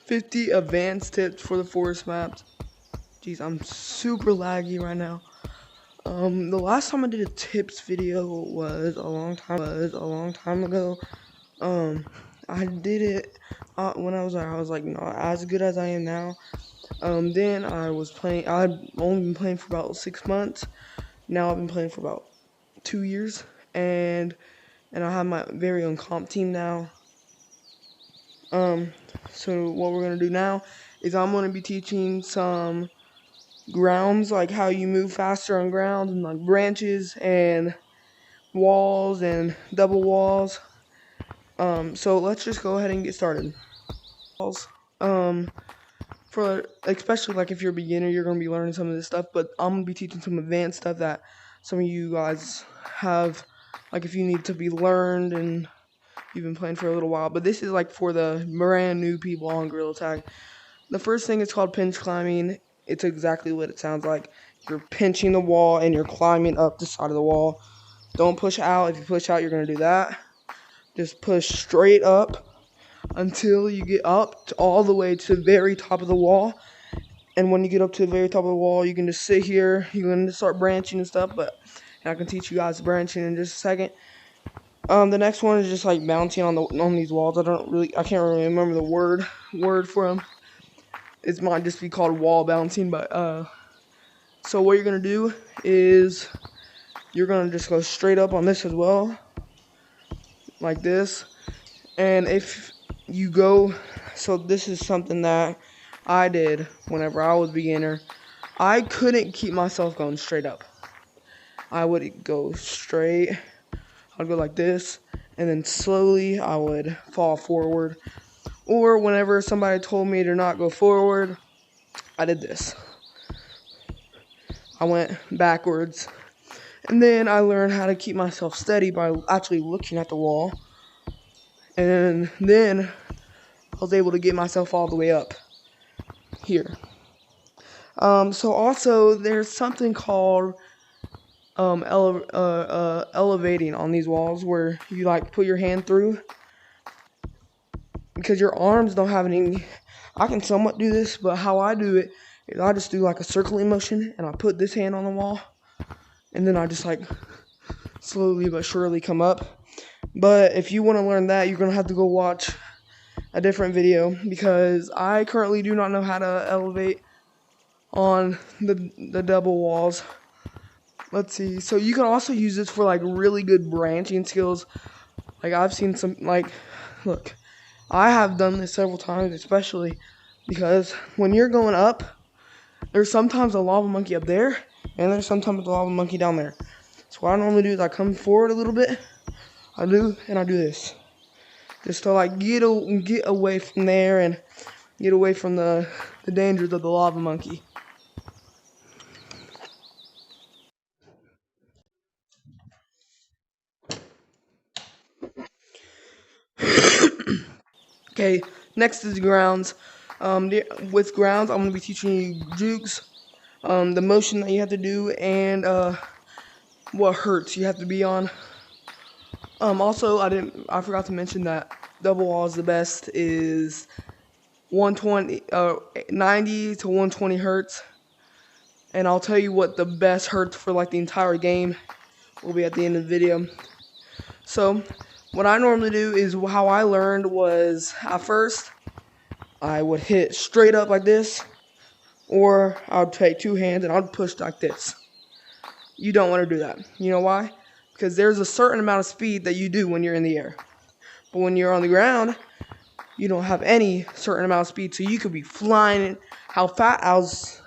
50 advanced tips for the forest maps. Jeez, I'm super laggy right now. The last time I did a tips video was a long time ago. I did it when I was like not as good as I am now. Then I was playing. I'd only been playing for about 6 months. Now I've been playing for about 2 years, and I have my very own comp team now. So what we're gonna do now is I'm gonna be teaching some grounds, like how you move faster on ground, and like branches and walls and double walls. So let's just go ahead and get started. For especially like if you're a beginner, you're gonna be learning some of this stuff, but I'm gonna be teaching some advanced stuff that some of you guys have, like if you need to be learned and you've been playing for a little while. But this is like for the brand new people on Gorilla Tag. The first thing is called pinch climbing. It's exactly what it sounds like. You're pinching the wall and you're climbing up the side of the wall. Don't push out. If you push out, you're going to do that. Just push straight up until you get up to all the way to the very top of the wall. And when you get up to the very top of the wall, you can just sit here. You're going to start branching and stuff, but I can teach you guys branching in just a second. The next one is just like bouncing on these walls. I can't really remember the word for them. It might just be called wall bouncing, but so what you're gonna do is you're gonna just go straight up on this as well, like this. And if you go, so this is something that I did whenever I was a beginner. I couldn't keep myself going straight up. I would go straight. I'd go like this, and then slowly I would fall forward. Or whenever somebody told me to not go forward, I did this. I went backwards. And then I learned how to keep myself steady by actually looking at the wall. And then I was able to get myself all the way up here. So also there's something called elevating on these walls, where you like put your hand through, because your arms don't have any. I can somewhat do this, but how I do it is I just do like a circling motion, and I put this hand on the wall, and then I just like slowly but surely come up. But if you want to learn that, you're gonna have to go watch a different video, because I currently do not know how to elevate on the double walls. Let's see. So you can also use this for like really good branching skills. Like I've seen some, like, look, I have done this several times, especially because when you're going up, there's sometimes a lava monkey up there, and there's sometimes a lava monkey down there. So what I normally do is I come forward a little bit, I do this, just to like get away from there and get away from the dangers of the lava monkey. Okay, next is grounds. With grounds, I'm going to be teaching you jukes, the motion that you have to do, and what hertz you have to be on. Also, I forgot to mention that double wall is the best, is 90 to 120 hertz. And I'll tell you what the best hertz for like the entire game will be at the end of the video. So what I normally do is, how I learned was, at first I would hit straight up like this, or I would take two hands and I'd push like this. You don't want to do that. You know why? Because there's a certain amount of speed that you do when you're in the air. But when you're on the ground, you don't have any certain amount of speed. So you could be flying how fast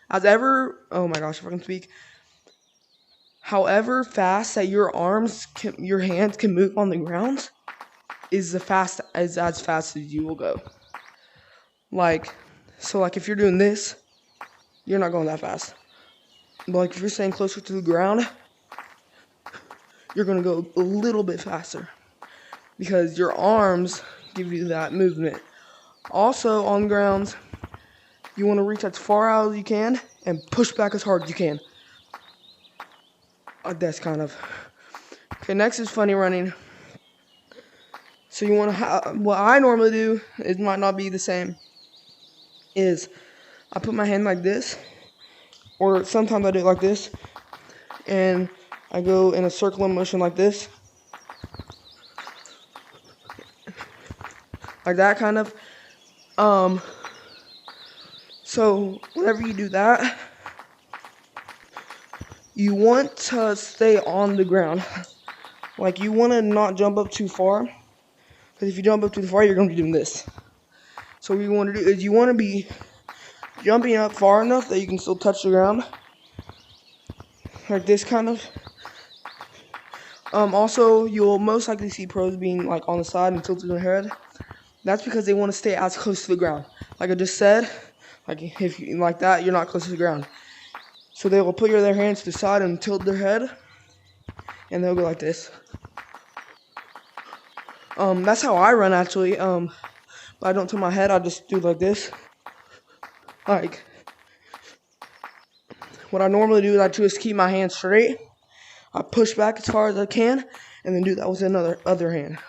as ever. Oh my gosh, if I can speak. However fast that your hands can move on the ground is as fast as you will go. Like, so like if you're doing this, you're not going that fast. But like if you're staying closer to the ground, you're gonna go a little bit faster, because your arms give you that movement. Also on grounds, you want to reach as far out as you can and push back as hard as you can. That's kind of okay. Next is funny running. So you want to what I normally do, it might not be the same. is I put my hand like this, or sometimes I do it like this, and I go in a circular motion like this, like that kind of. So whenever you do that, you want to stay on the ground. Like, you want to not jump up too far, because if you jump up too far, you're going to be doing this. So what you want to do is you want to be jumping up far enough that you can still touch the ground, like this kind of. Also, you'll most likely see pros being like on the side and tilting their head. That's because they want to stay as close to the ground. Like I just said, like if you like that, you're not close to the ground. So they will put their hands to the side and tilt their head, and they'll go like this. That's how I run actually. But I don't tilt my head. I just do like this. Like, what I normally do is I just keep my hands straight. I push back as far as I can, and then do that with another other hand.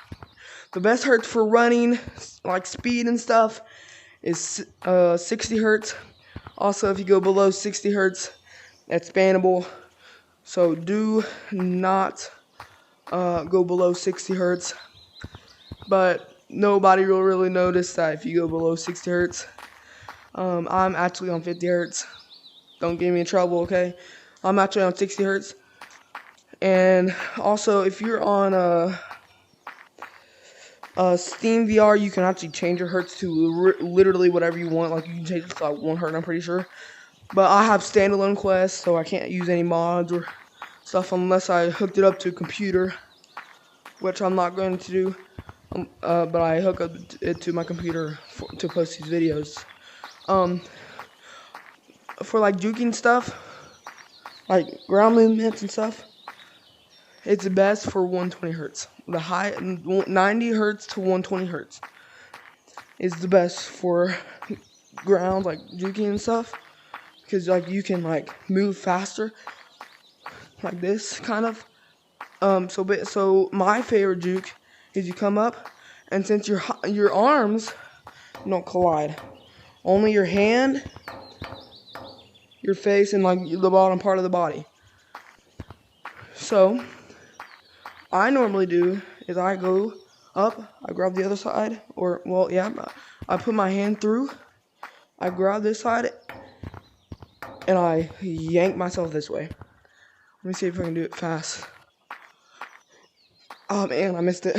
The best hertz for running, like speed and stuff, is 60 hertz. Also, if you go below 60 hertz, that's bannable. So do not go below 60 hertz. But nobody will really notice that if you go below 60 hertz. I'm actually on 50 hertz. Don't get me in trouble, okay? I'm actually on 60 hertz. And also, if you're on Steam VR, you can actually change your hertz to literally whatever you want. Like, you can change it to like 1 hertz, I'm pretty sure. But I have standalone Quest, so I can't use any mods or stuff unless I hooked it up to a computer, which I'm not going to do. But I hook up it to my computer to post these videos. For like juking stuff, like ground movements and stuff, it's the best for 120 hertz. The high 90 hertz to 120 hertz is the best for ground, like juking and stuff, because like you can like move faster, like this kind of. So my favorite juke is you come up, and since your arms don't collide, only your hand, your face, and like the bottom part of the body. So I normally do is I go up, I grab the other side, or well, yeah, I put my hand through, I grab this side, and I yank myself this way. Let me see if I can do it fast. Oh man, I missed it.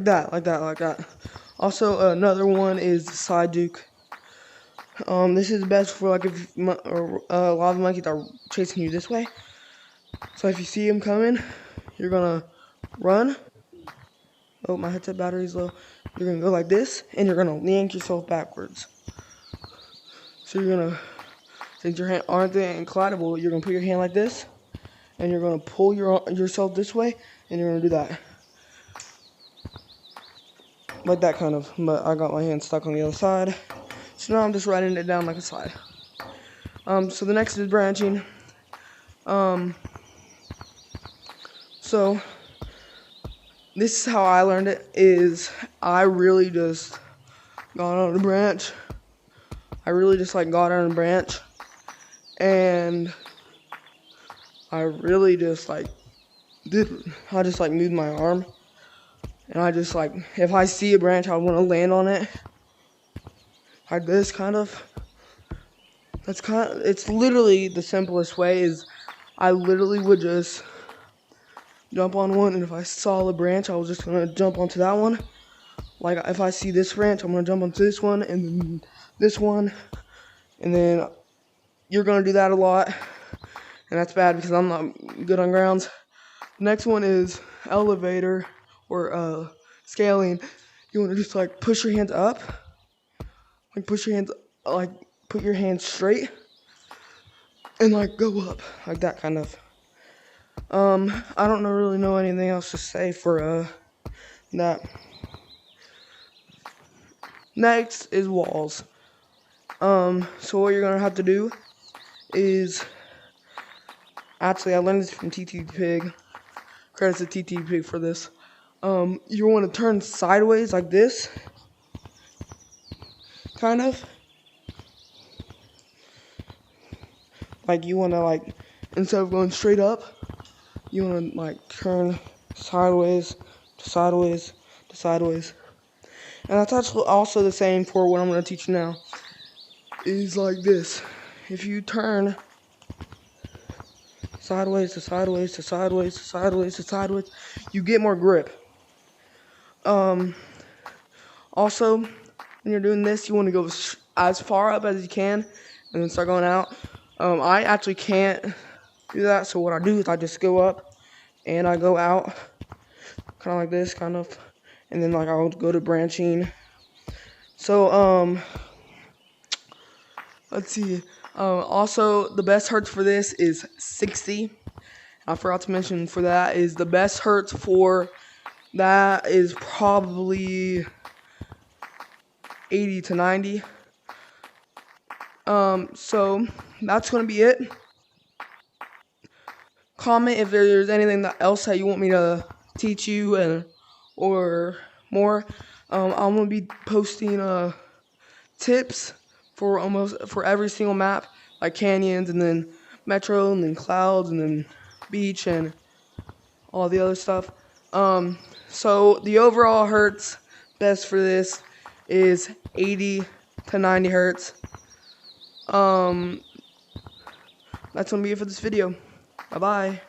Like that. Also, another one is the side duke. This is best for like if a lot of monkeys are chasing you this way. So if you see them coming, you're gonna run. Oh, my headset battery's low. You're gonna go like this, and you're gonna yank yourself backwards. So you're gonna, since your hand aren't collidable, you're gonna put your hand like this, and you're gonna pull yourself this way, and you're gonna do that. Like that kind of, but I got my hand stuck on the other side. So now I'm just writing it down like a slide. So the next is branching. So this is how I learned it, is I really just got on a branch. I really just like got on a branch, and I really just like I just like moved my arm. And I just like, if I see a branch, I want to land on it. Like this kind of. It's literally the simplest way is I literally would just jump on one, and if I saw the branch, I was just going to jump onto that one. Like if I see this branch, I'm going to jump onto this one, and then this one. And then you're going to do that a lot. And that's bad because I'm not good on grounds. Next one is elevator. Or scaling. You want to just like push your hands up, like put your hands straight, and like go up, like that kind of. I don't really know anything else to say for that. Next is walls. So what you're gonna have to do is Actually, I learned this from TT Pig. Credits to TT Pig for this. You want to turn sideways like this, kind of. Like you want to like, instead of going straight up, you want to like turn sideways to sideways to sideways. And that's actually also the same for what I'm going to teach you now. Is like this. If you turn sideways to sideways to sideways to sideways to sideways, you get more grip. Also, when you're doing this, you want to go as far up as you can and then start going out. I actually can't do that, so what I do is I just go up and I go out, kind of like this, kind of, and then like I'll go to branching. So let's see. Also, the best hertz for this is 60. I forgot to mention for that is the best hertz for that is probably 80 to 90. So that's gonna be it. Comment if there's anything else that you want me to teach you or more. I'm gonna be posting tips for every single map, like canyons and then metro and then clouds and then beach and all the other stuff. So the overall hertz best for this is 80 to 90 hertz. That's gonna be it for this video. Bye bye.